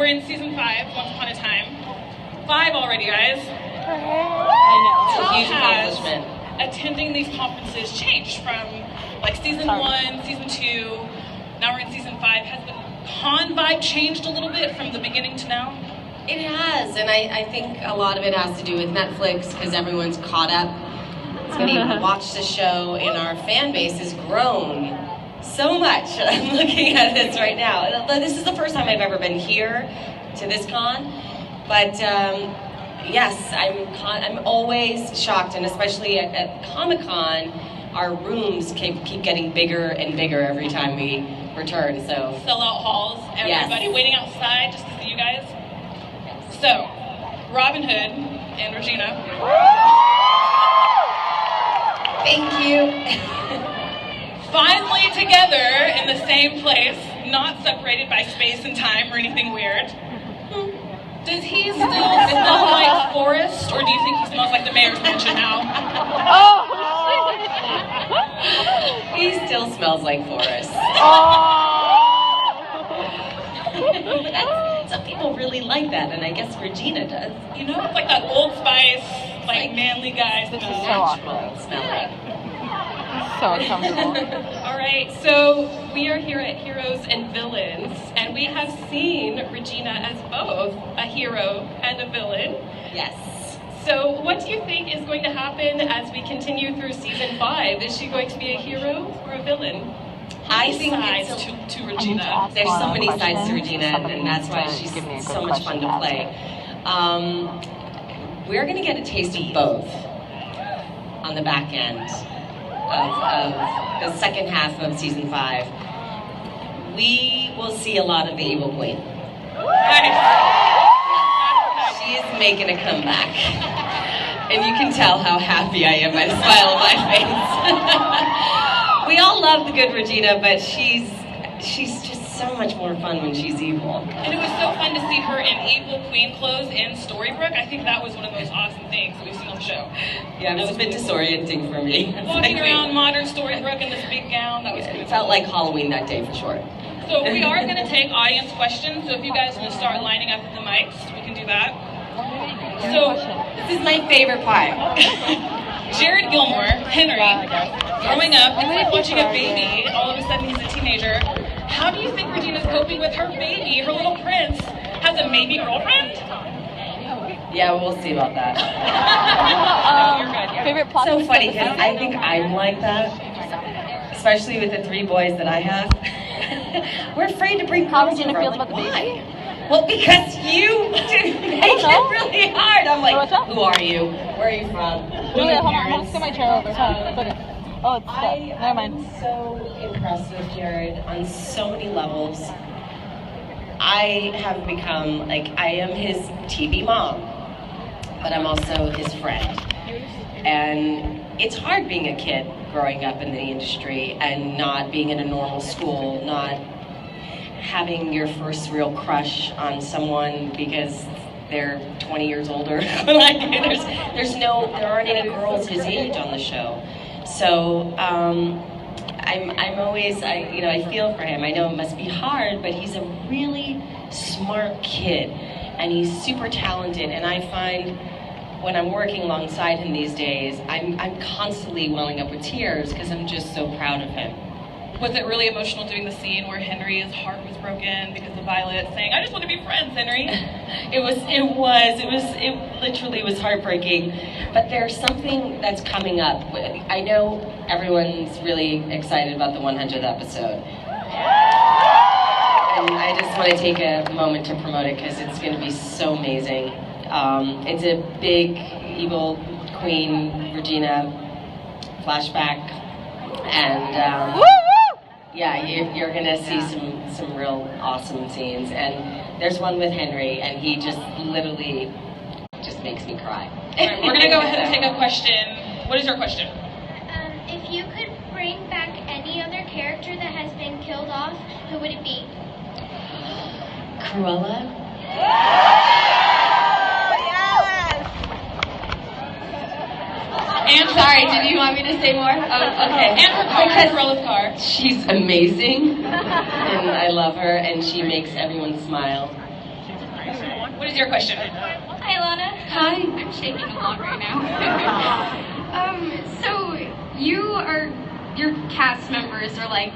we're in season 5, Once Upon a Time. 5 already, guys. I know. It's a huge How has accomplishment. attending these conferences changed from like season 1, season 2, now we're in season 5? Has the con vibe changed a little bit from the beginning to now? It has, and I think a lot of it has to do with Netflix, because everyone's caught up. It's going to watch the show, and our fan base has grown so much. I'm looking at this right now. This is the first time I've ever been here to this con, but yes, I'm always shocked, and especially at Comic-Con, our rooms keep getting bigger and bigger every time we return. So Sellout halls, everybody waiting outside just to see you guys. So, Robin Hood and Regina. Thank you. Finally together in the same place, not separated by space and time or anything weird. Does he still smell like Forrest, or do you think he smells like the mayor's mansion now? He still smells like Forrest. Some people really like that, and I guess Regina does. You know, it's like that Old Spice, like manly guy smell. Natural smelling. So uncomfortable. All right, so we are here at Heroes and Villains, and we have seen Regina as both a hero and a villain. Yes. So what do you think is going to happen as we continue through season 5? Is she going to be a hero or a villain? I think Sides it's to Regina. there's so many sides to Regina, and that's why she's so much fun to play. We're going to get a taste of both on the back end of the second half of season 5. We will see a lot of the evil queen. She is making a comeback. And you can tell how happy I am by the smile on my face. We all love the good Regina, but she's just so much more fun when she's evil. And it was so fun to see her in Evil Queen clothes in Storybrooke. I think that was one of the most awesome things that we've seen on the show. Yeah, it was a bit disorienting for me. Walking around modern Storybrooke in this big gown, that was It cool. felt like Halloween that day for sure. So we are going to take audience questions, so if you guys want to start lining up at the mics, we can do that. So, This is my favorite part. Jared Gilmore, Henry, growing up, it's like watching a baby, all of a sudden he's a teenager. How do you think Regina's coping with her baby, her little prince, has a maybe girlfriend? Yeah, we'll see about that. Favorite plot So twist funny, of the because I think I'm like that, especially with the 3 boys that I have. We're afraid to bring How girls Regina over. feels I'm about the like, baby? why? Well, because you make it really hard. I'm like, What's up? who are you? Where are you from? Who are Julia, your hold on, I'm parents? gonna sit my chair over. Put it. Oh, it's stuck. Never mind. I'm so impressed with Jared on so many levels. I have become, like, I am his TV mom, but I'm also his friend. And it's hard being a kid growing up in the industry and not being in a normal school, not having your first real crush on someone because they're 20 years older. Like, there aren't any girls his age on the show. So I'm always, I feel for him. I know it must be hard, but he's a really smart kid, and he's super talented. And I find when I'm working alongside him these days, I'm constantly welling up with tears because I'm just so proud of him. Was it really emotional doing the scene where Henry's heart was broken because of Violet saying, "I just want to be friends, Henry"? It literally was heartbreaking. But there's something that's coming up. I know everyone's really excited about the 100th episode. And I just want to take a moment to promote it because it's going to be so amazing. It's a big evil queen Regina flashback, and yeah, you're gonna see some real awesome scenes. And there's one with Henry, and he just literally just makes me cry. All right, we're gonna go ahead and take a question. What is your question? If you could bring back any other character that has been killed off, who would it be? Cruella? And Sorry, did you want me to say more? Oh, okay. And her car, Corella's car. She's amazing, and I love her, and she makes everyone smile. What is your question? Hi, Lana. Hi. I'm shaking a lot right now. So your cast members are like,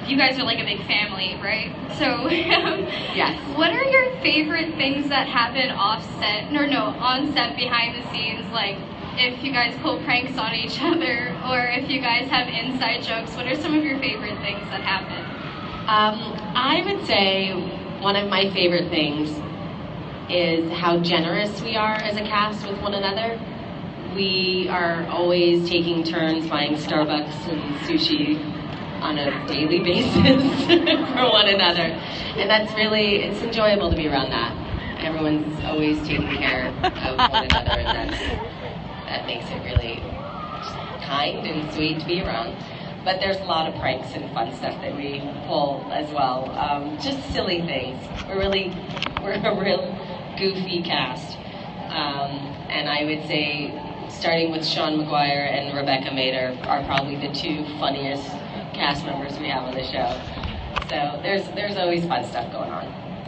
you guys are like a big family, right? So, Yes. What are your favorite things that happen on set behind the scenes? Like, if you guys pull pranks on each other, or if you guys have inside jokes, what are some of your favorite things that happen? I would say one of my favorite things is how generous we are as a cast with one another. We are always taking turns buying Starbucks and sushi on a daily basis for one another. And it's enjoyable to be around that. Everyone's always taking care of one another, and that makes it really kind and sweet to be around. But there's a lot of pranks and fun stuff that we pull as well. Just silly things. We're a real goofy cast. And I would say, starting with Sean McGuire and Rebecca Mader are probably the two funniest cast members we have on the show. So there's always fun stuff going on.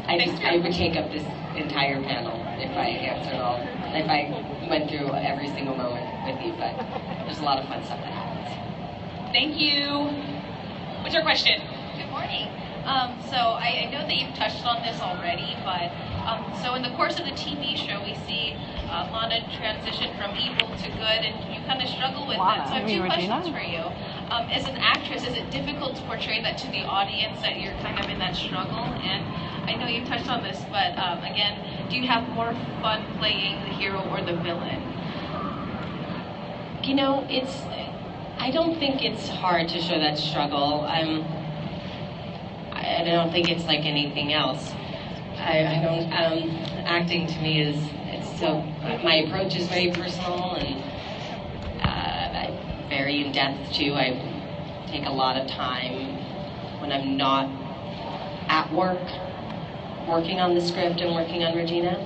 I would take up this entire panel if I answered all, if I went through every single moment with you, but there's a lot of fun stuff that happens. Thank you. What's your question? Good morning. So I know that you've touched on this already, but so in the course of the TV show, we see Lana transition from evil to good, and you kind of struggle with that. So I have two questions for you. As an actress, is it difficult to portray that to the audience, that you're kind of in that struggle? And I know you touched on this, but again, do you have more fun playing the hero or the villain? You know, I don't think it's hard to show that struggle. I don't think it's like anything else. Acting to me my approach is very personal and very in depth too. I take a lot of time when I'm not at work, working on the script and working on Regina.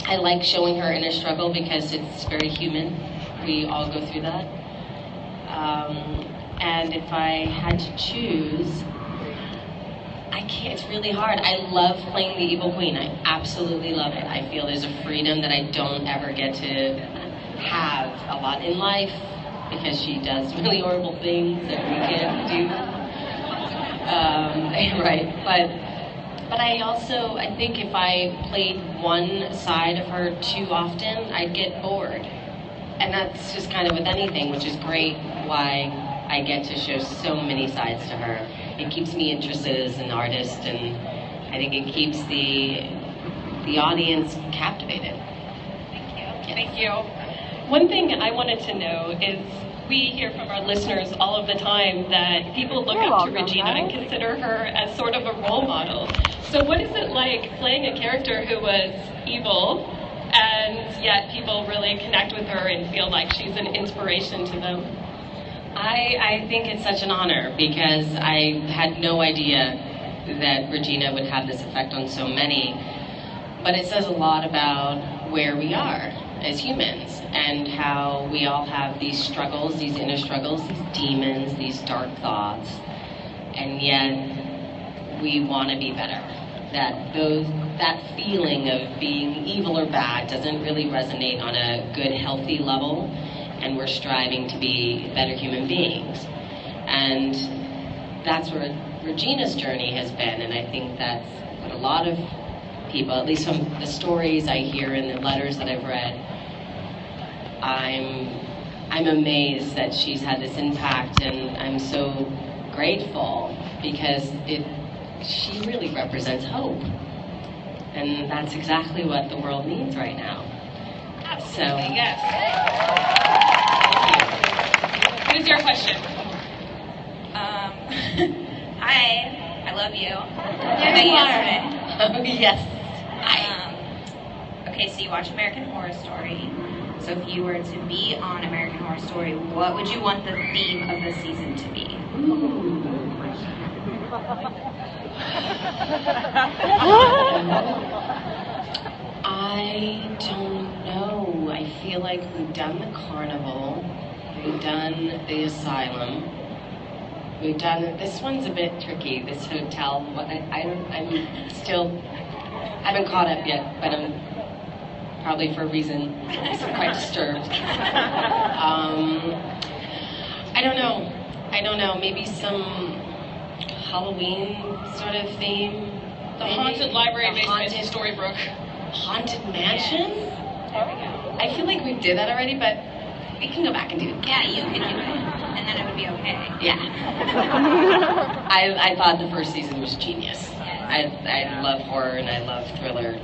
I like showing her inner struggle because it's very human. We all go through that. And if I had to choose, it's really hard. I love playing the evil queen. I absolutely love it. I feel there's a freedom that I don't ever get to have a lot in life because she does really horrible things that we can't do. Right. But I think if I played one side of her too often, I'd get bored. And that's just kind of with anything, which is great why I get to show so many sides to her. It keeps me interested as an artist, and I think it keeps the audience captivated. Thank you. Yes. Thank you. One thing I wanted to know is, we hear from our listeners all of the time that people look up to Regina and consider her as sort of a role model. So what is it like playing a character who was evil, and yet people really connect with her and feel like she's an inspiration to them? I think it's such an honor because I had no idea that Regina would have this effect on so many. But it says a lot about where we are as humans and how we all have these struggles, these inner struggles, these demons, these dark thoughts, and yet we want to be better. That feeling of being evil or bad doesn't really resonate on a good, healthy level. And we're striving to be better human beings. And that's where Regina's journey has been, and I think that's what a lot of people, at least from the stories I hear and the letters that I've read, I'm amazed that she's had this impact, and I'm so grateful because she really represents hope. And that's exactly what the world needs right now. Absolutely, yes. What is your question? Hi, I love you. I met you yesterday. Oh, yes. Okay, so you watch American Horror Story. So if you were to be on American Horror Story, what would you want the theme of the season to be? I don't know. I feel like we've done the carnival, we've done the asylum, we've done, this one's a bit tricky, this hotel. I'm still I haven't caught up yet, but I'm probably for a reason. I'm quite disturbed. I don't know. Maybe some Halloween sort of theme. The haunted library basement in Storybrooke. Haunted mansion? There we go. I feel like we did that already, but we can go back and do it. Yeah, you could do it, and then it would be okay. Yeah. I thought the first season was genius. I love horror and I love thrillers.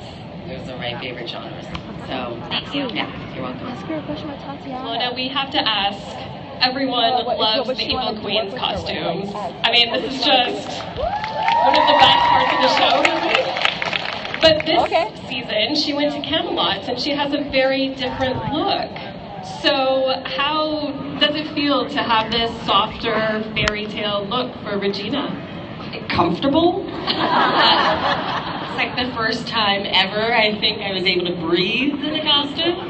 Those are my favorite genres. So, Thank you. Yeah, you're welcome. Ask her a question about Tatiana. Lana, we have to ask. Everyone loves the Evil Queen's costumes. I mean, this is just one of the best parts of the show, really. But this season, she went to Camelot, and she has a very different look. So how does it feel to have this softer fairy tale look for Regina? Comfortable. It's like the first time ever I think I was able to breathe in a costume.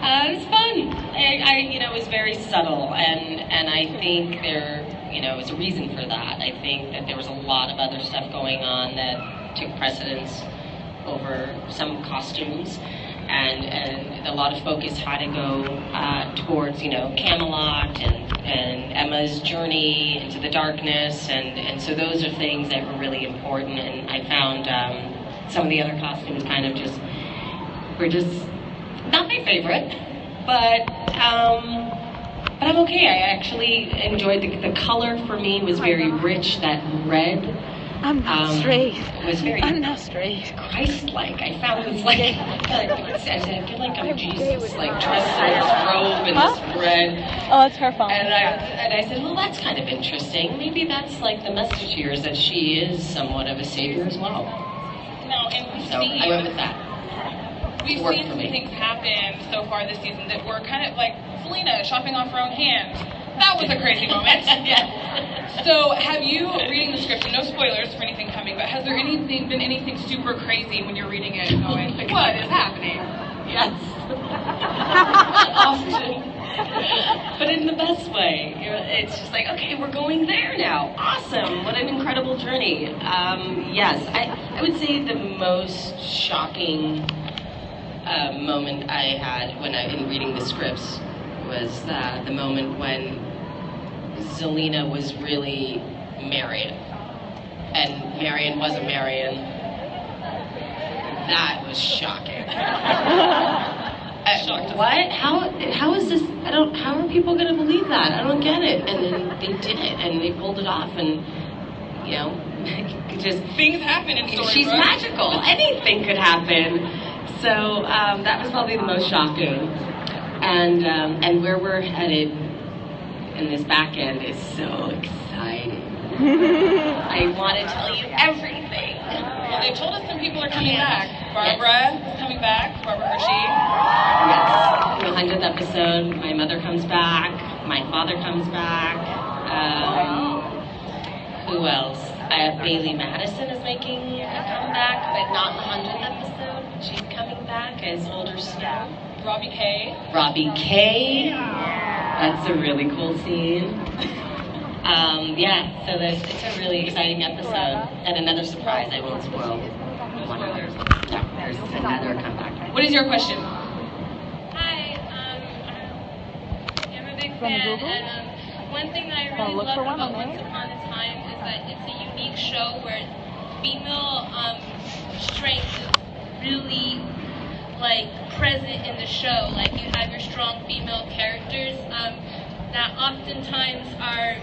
It was fun. It was very subtle, and I think there, was a reason for that. I think that there was a lot of other stuff going on that took precedence over some costumes, and a lot of focus had to go towards, Camelot and Emma's journey into the darkness, and so those are things that were really important. And I found some of the other costumes kind of were just not my favorite, but I'm okay. I actually enjoyed the color. For me was very rich. That red. I'm not straight. Was very. I'm not straight. Christ-like. I found it was like I feel like I'm Jesus, like dressed in this robe and this red. Oh, it's her phone. And I said, well, that's kind of interesting. Maybe that's like the message here is that she is somewhat of a savior as well. No, and So I went with that. we've seen some things happen so far this season that were kind of like Selena chopping off her own hand. That was a crazy moment. Yeah. So, have you, reading the script, and no spoilers for anything coming, but has there been anything super crazy when you're reading it and going, like, what is happening? Yes. Often. But in the best way. It's just like, okay, we're going there now. Awesome. What an incredible journey. Yes, I would say the most shocking moment I had in reading the scripts was the moment when Zelina was really Marion, and Marion wasn't Marion. That was shocking. What? How is this? How are people going to believe that? I don't get it. And then they did it, and they pulled it off, and just Things happen in Storybrooke. she's magical. Anything could happen. So that was probably the most shocking. And where we're headed in this back end is so exciting. I want to tell you everything. Well, they told us some people are coming back. Barbara is coming back. Barbara Hershey. Yes. The 100th episode, my mother comes back. My father comes back. Who else? Bailey Madison is making a comeback, but not in the 100th episode. She's coming back as older Snow. Robbie K. Robbie K. That's a really cool scene. So it's a really exciting episode. And another surprise I won't spoil. There's another comeback. What is your question? Hi, I'm a big fan, and one thing that I really love about Once Upon a Time is that it's a unique show where female strength is really present in the show. Like, you have your strong female characters that oftentimes are,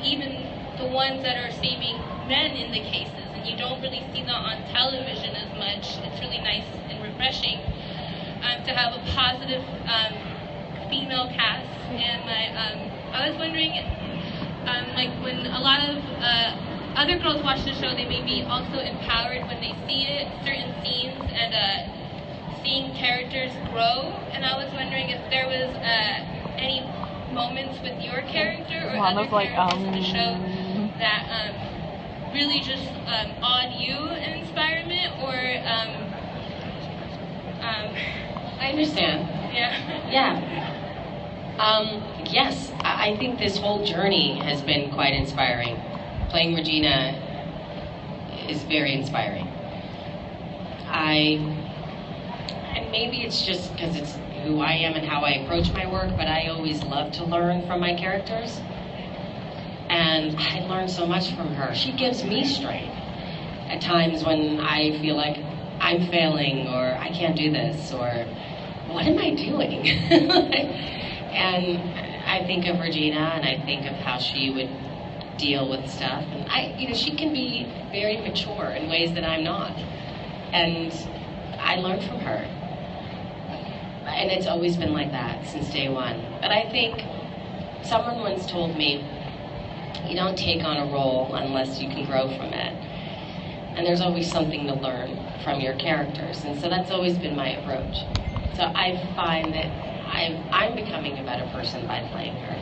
even the ones that are saving men in the cases, and you don't really see that on television as much. It's really nice and refreshing to have a positive female cast. And I was wondering, when a lot of other girls watch the show, they may be also empowered when they see certain scenes and seeing characters grow. And I was wondering if there was any moments with your character or other characters in the show that really just awed you in inspirement, or I understand. Yeah. Yes, I think this whole journey has been quite inspiring. Playing Regina is very inspiring. and maybe it's just because it's who I am and how I approach my work, but I always love to learn from my characters. And I learn so much from her. She gives me strength at times when I feel like I'm failing, or I can't do this, or what am I doing? And I think of Regina, and I think of how she would deal with stuff. And she can be very mature in ways that I'm not. And I learn from her. And it's always been like that since day one. But I think someone once told me, you don't take on a role unless you can grow from it. And there's always something to learn from your characters. And so that's always been my approach. So I find that I'm becoming a better person by playing her.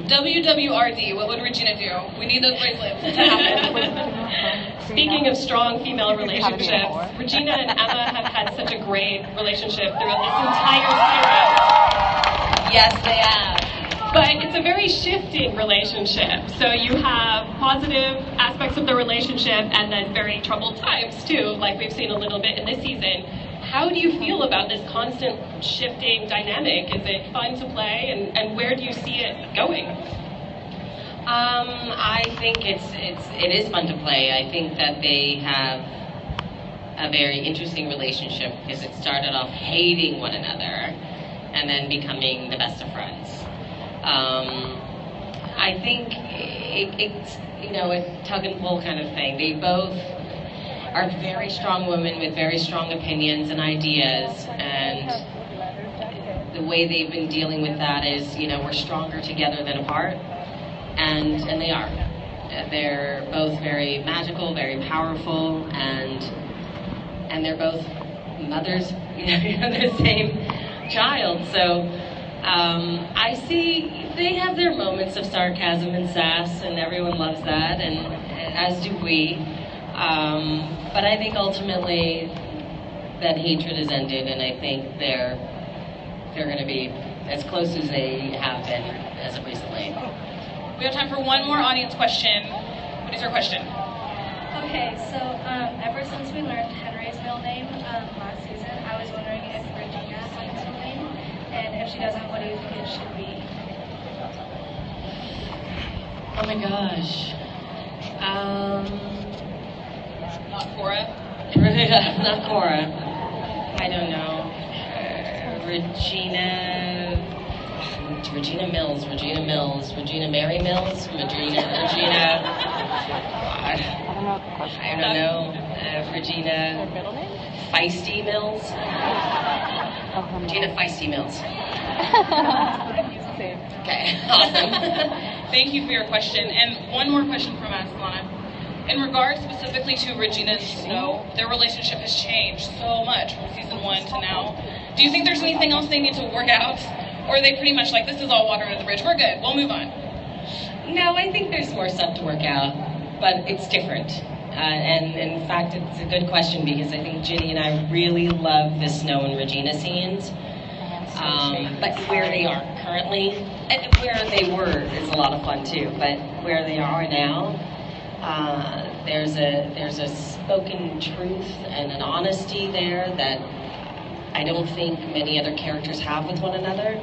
WWRD, what would Regina do? We need those bracelets to happen. Speaking of strong female relationships, Regina and Emma have had such a great relationship throughout this entire series. Yes, they have. But it's a very shifting relationship. So you have positive aspects of the relationship and then very troubled times too, like we've seen a little bit in this season. How do you feel about this constant shifting dynamic? Is it fun to play, and where do you see it going? I think it is fun to play. I think that they have a very interesting relationship because it started off hating one another and then becoming the best of friends. I think it's a tug and pull kind of thing. They both are very strong women with very strong opinions and ideas, and the way they've been dealing with that is, we're stronger together than apart, and they are. They're both very magical, very powerful, and they're both mothers, the same child. So I see they have their moments of sarcasm and sass, and everyone loves that, and as do we. But I think ultimately that hatred has ended, and I think they're going to be as close as they have been as of recently. We have time for one more audience question. What is your question? Okay, so ever since we learned Henry's middle name last season, I was wondering if Regina has a middle name, and if she doesn't, what do you think it should be? Oh my gosh. Not Cora? Not Cora. I don't know. Regina Mills, Regina Mary Mills, Regina, I don't know, Regina Feisty Mills. Regina Feisty Mills. Okay, awesome. Thank you for your question. And one more question from us, Lana. In regards specifically to Regina and Snow, their relationship has changed so much from season 1 to now. Do you think there's anything else they need to work out? Or are they pretty much like, this is all water under the bridge, we're good, we'll move on? No, I think there's more stuff to work out, but it's different. And in fact, it's a good question because I think Ginny and I really love the Snow and Regina scenes. But where they are currently, and where they were is a lot of fun too, but where they are now, there's a spoken truth and an honesty there that I don't think many other characters have with one another.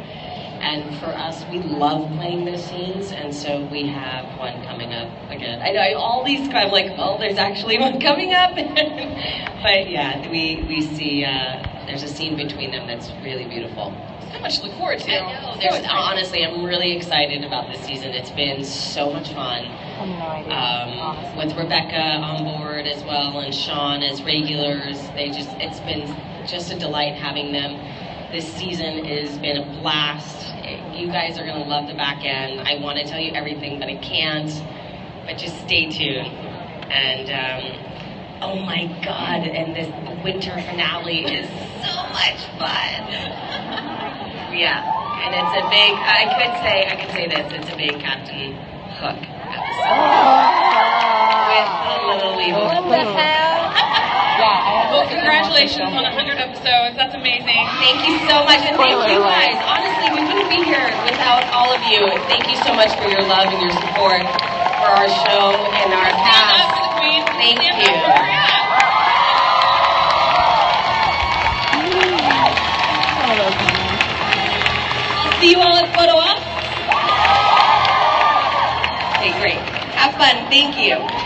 And for us, we love playing those scenes, and so we have one coming up again. I know all these, I'm like, well, there's actually one coming up. But yeah, we see there's a scene between them that's really beautiful. So much to look forward to. I know. Honestly, I'm really excited about this season. It's been so much fun. With Rebecca on board as well, and Sean as regulars. It's been just a delight having them. This season has been a blast. You guys are going to love the back end. I want to tell you everything, but I can't. But just stay tuned. And oh my God! And this winter finale is so much fun. Yeah, and it's a big. I could say this. It's a big Captain Hook episode with a little evil. Well, congratulations on 100 episodes. That's amazing. Thank you so much, and thank you guys. Honestly, we wouldn't be here without all of you. Thank you so much for your love and your support for our show and our cast. Stand up for the Queen. Thank Stand you. up for her. see you all at photo ops. Okay, great. Have fun. Thank you.